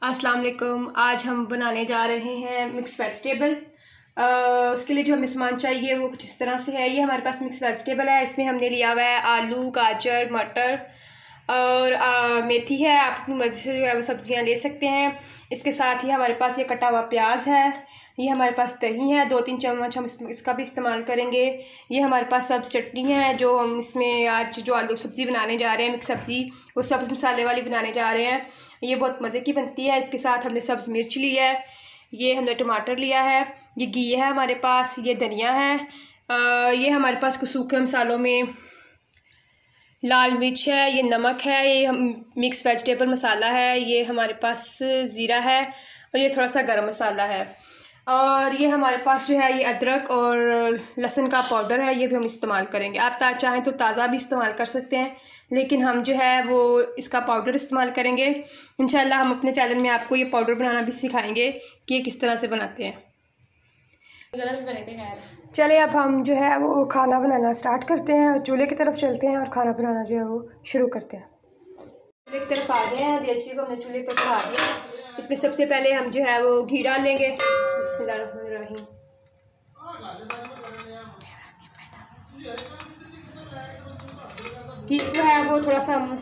अस्सलाम वालेकुम। आज हम बनाने जा रहे हैं मिक्स वेजिटेबल। उसके लिए जो हमें सामान चाहिए वो कुछ इस तरह से है। ये हमारे पास मिक्स वेजिटेबल है। इसमें हमने लिया हुआ है आलू, गाजर, मटर और मेथी है। आप अपनी मर्ज़ी से जो है वो सब्ज़ियाँ ले सकते हैं। इसके साथ ही हमारे पास ये कटा हुआ प्याज है। ये हमारे पास दही है, 2-3 चम्मच हम इसका भी इस्तेमाल करेंगे। ये हमारे पास सब्ज़ चटनी है जो हम इसमें आज जो आलू सब्ज़ी बनाने जा रहे हैं, मिक्स सब्ज़ी, वो सब्ज़ मसाले वाली बनाने जा रहे हैं। ये बहुत मज़े की बनती है। इसके साथ हमने सब्ज़ मिर्च ली है, ये हमने टमाटर लिया है, ये घी है हमारे पास, ये धनिया है, ये हमारे पास कुछ सूखे मसालों में लाल मिर्च है, ये नमक है, ये हम मिक्स वेजिटेबल मसाला है, ये हमारे पास ज़ीरा है और ये थोड़ा सा गरम मसाला है। और ये हमारे पास जो है ये अदरक और लहसुन का पाउडर है, ये भी हम इस्तेमाल करेंगे। आप चाहें तो ताज़ा भी इस्तेमाल कर सकते हैं, लेकिन हम जो है वो इसका पाउडर इस्तेमाल करेंगे। इंशाल्लाह हम अपने चैनल में आपको ये पाउडर बनाना भी सिखाएंगे कि ये किस तरह से बनाते हैं। चले अब हम जो है वो खाना बनाना स्टार्ट करते हैं और चूल्हे की तरफ चलते हैं और खाना बनाना जो है वो शुरू करते हैं। चूल्हे की तरफ आ गए हैं, देसी को हमने चूल्हे पर चढ़ा दिया। इसमें सबसे पहले हम जो है वो घी डाल लेंगे। बिस्मिल्लाहिर्रहमानिर्रहीम। घी जो है वो थोड़ा सा हम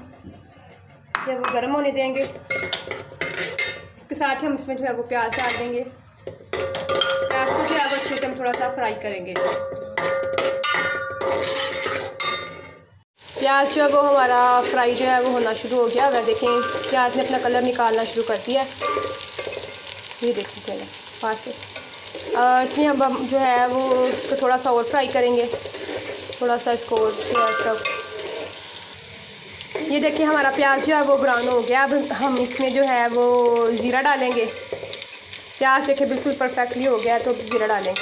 जो है वो गर्म होने देंगे। इसके साथ ही हम इसमें जो है वो प्याज डाल देंगे। प्याज को जो है वो अच्छे से हम थोड़ा सा फ्राई करेंगे। प्याज जो है वो हमारा फ्राई जो है वो होना शुरू हो गया। अगर देखें प्याज ने अपना कलर निकालना शुरू कर दिया, ये देखिए पहले पास से। इसमें हम जो है वो इसको थोड़ा सा और फ्राई करेंगे, थोड़ा सा इसको प्याज का। ये देखिए हमारा प्याज जो है वो ब्राउन हो गया। अब हम इसमें जो है वो ज़ीरा डालेंगे। प्याज देखिए बिल्कुल परफेक्टली हो गया, तो ज़ीरा डालेंगे।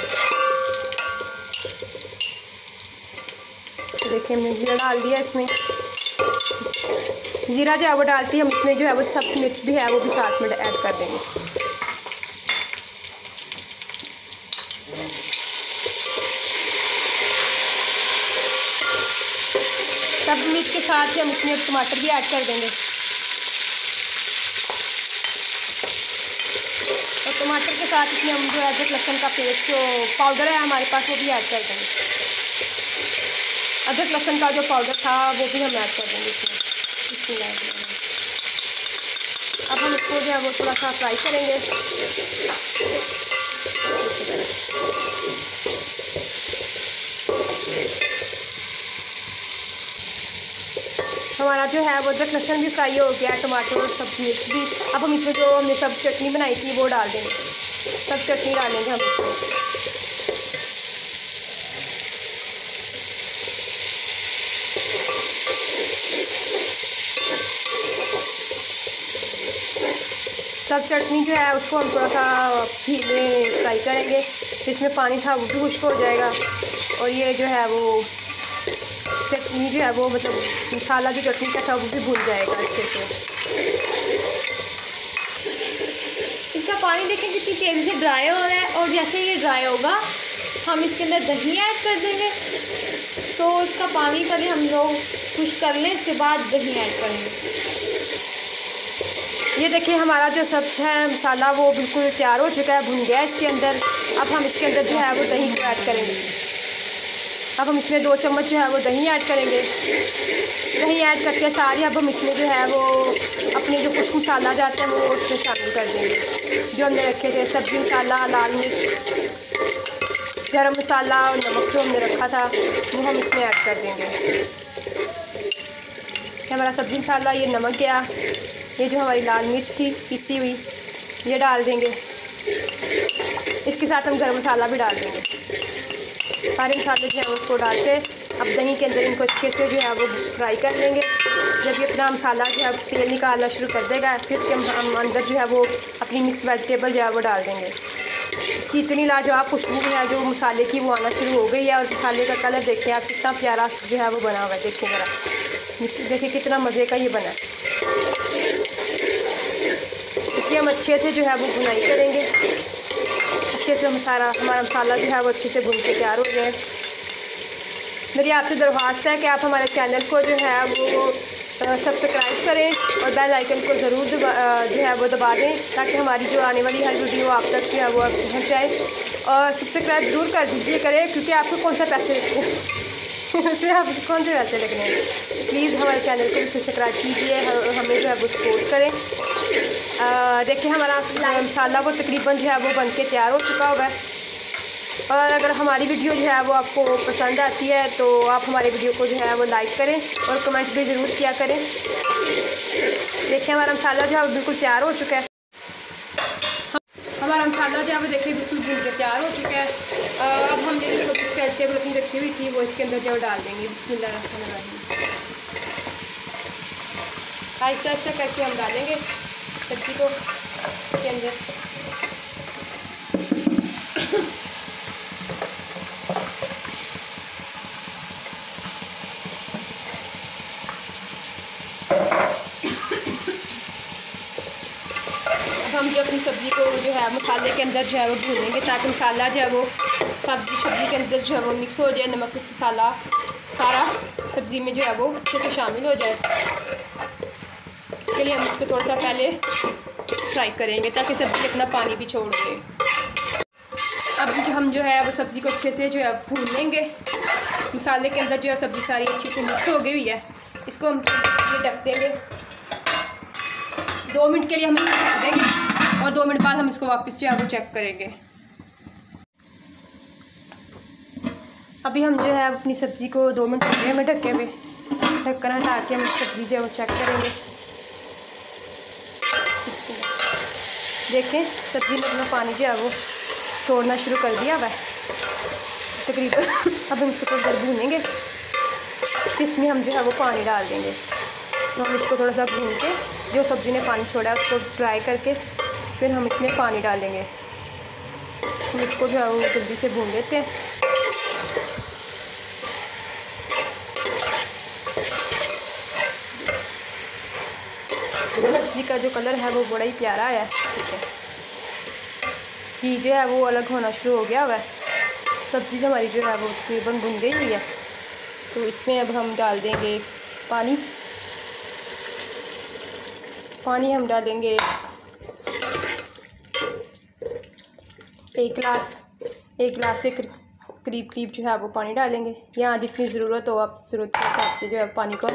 तो देखिए हमने ज़ीरा डाल दिया। इसमें ज़ीरा जो है वो डालती है हम इसमें जो है वो सब्ज़ मिर्च भी है वो भी साथ में ऐड कर देंगे। सब्ज़ मिर्च के साथ ही हम इसमें टमाटर भी ऐड कर देंगे और टमाटर के साथ इसमें हम जो अदरक लहसुन का पेस्ट जो पाउडर है हमारे पास वो भी ऐड कर देंगे। अदरक लहसुन का जो पाउडर था वो भी हम ऐड कर देंगे इसमें। अब हम इसको जो है वो थोड़ा सा फ्राई करेंगे। हमारा जो है वो अदरक लहसुन भी फ्राई हो गया, टमाटर और सब्ज़ी मिर्च भी। अब हम इसमें जो हमने सब्ज़ चटनी बनाई थी वो डाल देंगे। सब्ज़ चटनी डालेंगे हम इसमें। सब्ज़ चटनी जो है उसको हम थोड़ा सा घी में फ्राई करेंगे। इसमें पानी था वो भी खुश्क हो जाएगा और ये जो है वो चटनी जो है वो मतलब मसाला जो चटनी का था वो भी भून जाएगा अच्छे से। इसका पानी देखें कितनी तेज़ी से ड्राई हो रहा है और जैसे ये ड्राई होगा हम इसके अंदर दही ऐड कर देंगे। तो इसका पानी पहले हम लोग खुश कर लें, इसके बाद दही ऐड करेंगे। ये देखिए हमारा जो सब्ज़ है मसाला वो बिल्कुल तैयार हो चुका है, भुन गया इसके अंदर। अब हम इसके अंदर जो है वो दही को ऐड करेंगे। अब हम इसमें 2 चम्मच जो है वो दही ऐड करेंगे। दही ऐड करके सारी अब हम इसमें जो है वो अपने जो खुश्क मसाला जाते हैं वो उसमें शामिल कर देंगे। जो हमने रखे थे सब्ज़ी मसाला, लाल मिर्च, गरम मसाला और नमक जो हमने रखा था वो हम इसमें ऐड कर देंगे। हमारा सब्ज़ी मसाला, ये नमक गया, ये जो हमारी लाल मिर्च थी पिसी हुई ये डाल देंगे। इसके साथ हम गरम मसाला भी डाल देंगे। सारे मसाले जो है उसको डाल के अब दही के अंदर इनको अच्छे से जो है वो फ्राई कर लेंगे। जब ये अपना मसाला जो है तेल निकालना शुरू कर देगा फिर हम अंदर जो है वो अपनी मिक्स वेजिटेबल जो है वो डाल देंगे। इसकी इतनी लाजवाब खुशबू है जो मसाले की वो आना शुरू हो गई है। और मसाले का कलर देखिए आप कितना प्यारा जो है वो बना हुआ है। देखिए ज़रा, देखिए कितना मज़े का ये बना है। इसलिए हम अच्छे से जो है वो बुनाई करेंगे। अच्छे से हमारा मसाला जो है वो अच्छे से भून के तैयार हो जाए। मेरी आपसे दरख्वास्त है कि आप हमारे चैनल को जो है वो सब्सक्राइब करें और बेल आइकन को ज़रूर जो है वो दबा दें, ताकि हमारी जो आने वाली हर वीडियो आप तक जो है वो पहुँच जाए। और सब्सक्राइब ज़रूर कर दीजिए करें, क्योंकि आपको कौन सा पैसे लगते हैं उसमें आपको कौन से पैसे लगने हैं। प्लीज़ हमारे चैनल को भी सब्सक्राइब कीजिए, हमें जो है वो सपोर्ट करें। देखिए हमारा मसाला वो तकरीबन जो है वो बन के तैयार हो चुका हुआ है। और अगर हमारी वीडियो जो है वो आपको पसंद आती है तो आप हमारे वीडियो को जो है वो लाइक करें और कमेंट भी ज़रूर किया करें। देखिए हमारा मसाला जो है वो बिल्कुल तैयार हो चुका है। हमारा मसाला जो है वो देखिए बिल्कुल भून के तैयार हो चुका है। अब हम जो कुछ वेजिटेबल अपनी रखी हुई थी वो इसके अंदर जो डाल देंगे। बिस्मिल्लाहिर्रहमानिर्रहीम। आहिस्ता आहिस्ता करके हम डालेंगे सब्ज़ी को इसके अंदर। हम जो अपनी सब्ज़ी को जो है मसाले के अंदर जो है वो भूनेंगे, ताकि मसाला जो है वो सब्ज़ी के अंदर जो है वो मिक्स हो जाए। नमक मसाला सारा सब्ज़ी में जो है वो अच्छे से शामिल हो जाए। इसके लिए हम इसको थोड़ा सा पहले फ्राई करेंगे, ताकि सब्ज़ी अपना पानी भी छोड़ दे। अब हम जो है वो सब्ज़ी को अच्छे से जो है भून लेंगे। मसाले के अंदर जो है सब्ज़ी सारी अच्छे से मिक्स हो गई हुई है। इसको हम ये ढक देंगे 2 मिनट के लिए। हम इसको ढक देंगे और 2 मिनट बाद हम इसको वापस जो है वो चेक करेंगे। अभी हम जो है अपनी सब्ज़ी को 2 मिनट हो गए हमें ढके हुए। ढक्कन हटा के हम सब्ज़ी जो है वो चेक करेंगे। देखें सब्ज़ी में अपना पानी जो है वो छोड़ना शुरू कर दिया हुआ है तकरीबन। अब हम इसको थोड़ा भूनेंगे, इसमें हम जो है वो पानी डाल देंगे। तो हम इसको थोड़ा सा भून के जो सब्ज़ी ने पानी छोड़ा है उसको ड्राई करके फिर हम इसमें पानी डालेंगे। हम इसको जो है वो जल्दी से भून लेते हैं। सब्ज़ी का जो कलर है वो बड़ा ही प्यारा है। ठीक है, घी जो है वो अलग होना शुरू हो गया हुआ है। सब्ज़ी जो हमारी जो है वो तकरीबन भुन गई हुई है। तो इसमें अब हम डाल देंगे पानी। पानी हम डालेंगे 1 गिलास के करीब जो है वो पानी डालेंगे। यहाँ जितनी ज़रूरत हो आप ज़रूरत के हिसाब से जो है पानी का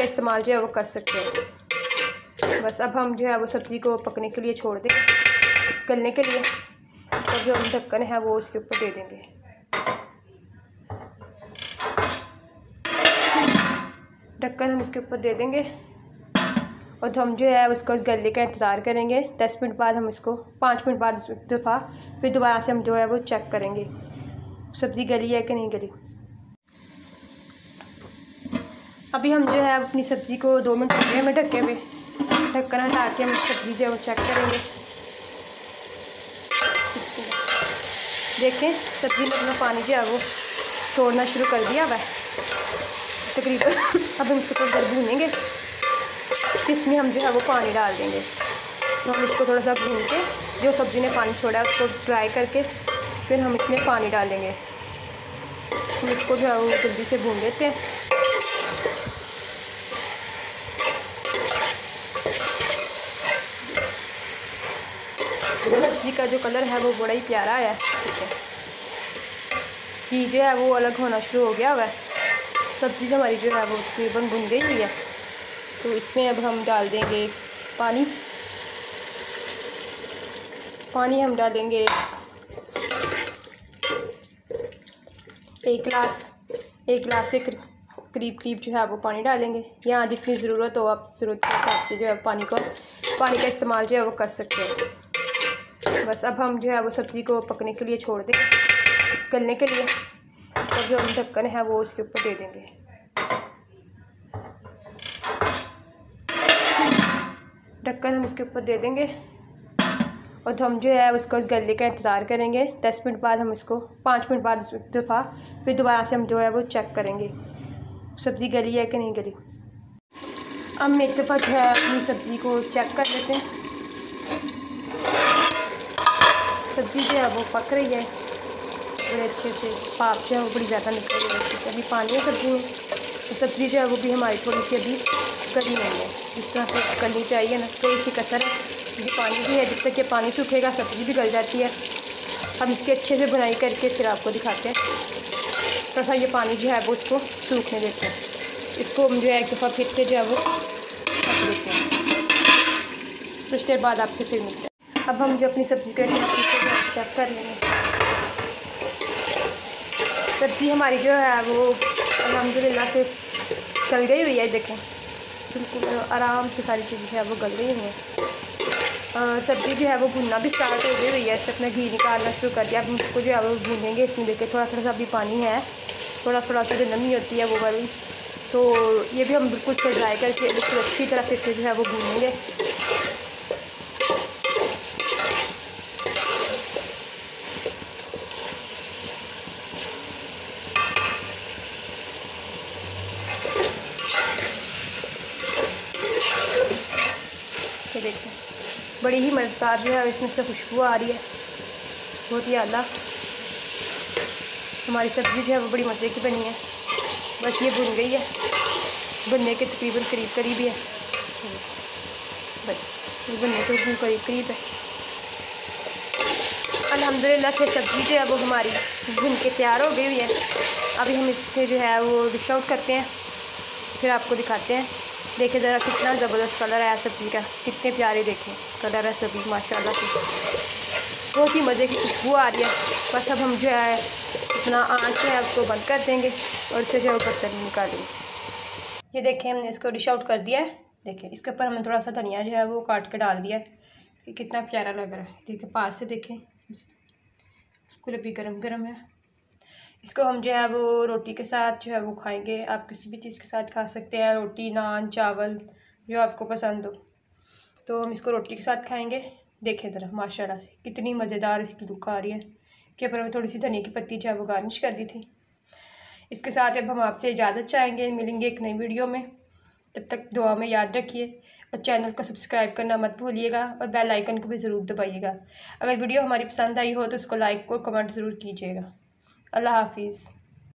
इस्तेमाल जो है वो कर सकते हैं। बस अब हम जो है वो सब्ज़ी को पकने के लिए छोड़ दें, गलने के लिए। और जो हम ढक्कन है वो उसके ऊपर दे देंगे। ढक्कन हम इसके ऊपर दे देंगे और हम जो है उसको गलने का इंतज़ार करेंगे। 10 मिनट बाद हम इसको 5 मिनट बाद एक दफ़ा फिर दोबारा से हम जो है वो चेक करेंगे सब्ज़ी गली है कि नहीं गली। अभी हम जो है अपनी सब्ज़ी को 2 मिनट हो गए हमें ढके हुए। ढक्कन हटा के हम सब्ज़ी जो है वो चेक करेंगे। देखें सब्ज़ी में अपना पानी जो है वो छोड़ना शुरू कर दिया हुआ है तकरीबन। अब हम इसको थोड़ा भूनेंगे, इसमें हम जो है वो पानी डाल देंगे। तो हम इसको थोड़ा सा भून के जो सब्ज़ी ने पानी छोड़ा है उसको ड्राई करके फिर हम इसमें पानी डालेंगे। हम इसको जो है वो जल्दी से भून लेते हैं। सब्ज़ी का जो कलर है वो बड़ा ही प्यारा है। ठीक है, घी जो है वो अलग होना शुरू हो गया हुआ है। सब्ज़ी जो हमारी जो है वो तकरीबन भुन गई हुई है। तो इसमें अब हम डाल देंगे पानी हम डालेंगे 1 गिलास के करीब जो है वो पानी डालेंगे। यहाँ जितनी ज़रूरत हो आप ज़रूरत के हिसाब से जो है पानी का इस्तेमाल जो है वो कर सकते हैं। बस अब हम जो है वो सब्ज़ी को पकने के लिए छोड़ दें, गलने के लिए। इसका जो हम ढक्कन है वो उसके ऊपर दे देंगे। ढक्कन हम इसके ऊपर दे देंगे और हम जो है उसको गलने का इंतज़ार करेंगे। 10 मिनट बाद हम इसको 5 मिनट बाद एक दफ़ा फिर दोबारा से हम जो है वो चेक करेंगे सब्ज़ी गली है कि नहीं गली। हम एक दफ़ा जो है अपनी सब्ज़ी को चेक कर लेते हैं। सब्ज़ी जो है वो पक रही है बड़े अच्छे से। भाप जो है वो बड़ी ज़्यादा निकल रही है। अभी पानी है सब्ज़ी में, सब्ज़ी जो है वो भी हमारी थोड़ी सी अभी गली नहीं है, जिस तरह से गलनी चाहिए ना, थोड़ी सी कसर है क्योंकि पानी भी है। जब तक ये पानी सूखेगा सब्ज़ी भी गल जाती है। हम इसकी अच्छे से बुनाई करके फिर आपको दिखाते हैं। थोड़ा सा ये पानी जो है वो उसको सूखने देते हैं। इसको हम जो है एक दफ़ा फिर से जो है वो रख देते हैं। कुछ देर बाद आपसे फिर मिलते हैं। अब हम जो अपनी सब्ज़ी को चेक कर लेंगे। सब्ज़ी हमारी जो है वो अल्हम्दुलिल्लाह से गल गई हुई है। देखें बिल्कुल आराम से सारी चीज़ें जो है वो गल गई हुई हैं। सब्ज़ी जो है वो भुनना भी स्टार्ट हो गई हुई है। इससे अपना घी निकालना शुरू कर दिया। अब इसको जो है वो भूनेंगे। इसमें देखिए थोड़ा थोड़ा सा भी पानी है, थोड़ा थोड़ा सा जो नमी होती है वो वाली, तो ये भी हम बिल्कुल से ड्राई करके बिल्कुल अच्छी तरह से इसे जो है वो भूनेंगे। ये देखिए बड़ी ही मज़ेदार जो है इसमें से खुशबू आ रही है, बहुत ही आला। हमारी सब्ज़ी जो है वो बड़ी मज़े की बनी है। बस ये भुन गई है, बनने के तकरीबन करीब ही है। बस ये बनने के करीब है। अल्हम्दुलिल्लाह से सब्ज़ी जो है वो हमारी भुन के तैयार हो गई हुई है। अभी हम इससे जो है वो डिश आउट करते हैं, फिर आपको दिखाते हैं। देखिए ज़रा कितना ज़बरदस्त कलर है सब्ज़ी का, कितने प्यारे देखें कलर है सब्ज़ी माशाल्लाह से, बहुत ही मज़े की खुशबू आ रही है। बस अब हम जो है अपना आँच है उसको बंद कर देंगे और इसे जो है बर्तन में निकालेंगे। ये देखें हमने इसको डिश आउट कर दिया है। देखें इसके ऊपर हमने थोड़ा सा धनिया जो है वो काट के डाल दिया है। ये कितना प्यारा लग रहा है। देखिए पास से देखें, बिल्कुल अभी गरम है। इसको हम जो है वो रोटी के साथ जो है वो खाएंगे। आप किसी भी चीज़ के साथ खा सकते हैं, रोटी, नान, चावल, जो आपको पसंद हो। तो हम इसको रोटी के साथ खाएंगे। देखें ज़रा माशाल्लाह से कितनी मज़ेदार इसकी लुक आ रही है। के ऊपर हमें थोड़ी सी धनिया की पत्ती जो है वो गार्निश कर दी थी। इसके साथ अब हम आपसे इजाज़त चाहेंगे, मिलेंगे एक नई वीडियो में। तब तक दुआ में याद रखिए और चैनल को सब्सक्राइब करना मत भूलिएगा और बेल आइकन को भी ज़रूर दबाइएगा। अगर वीडियो हमारी पसंद आई हो तो उसको लाइक और कमेंट ज़रूर कीजिएगा। अल्लाह हाफिज़।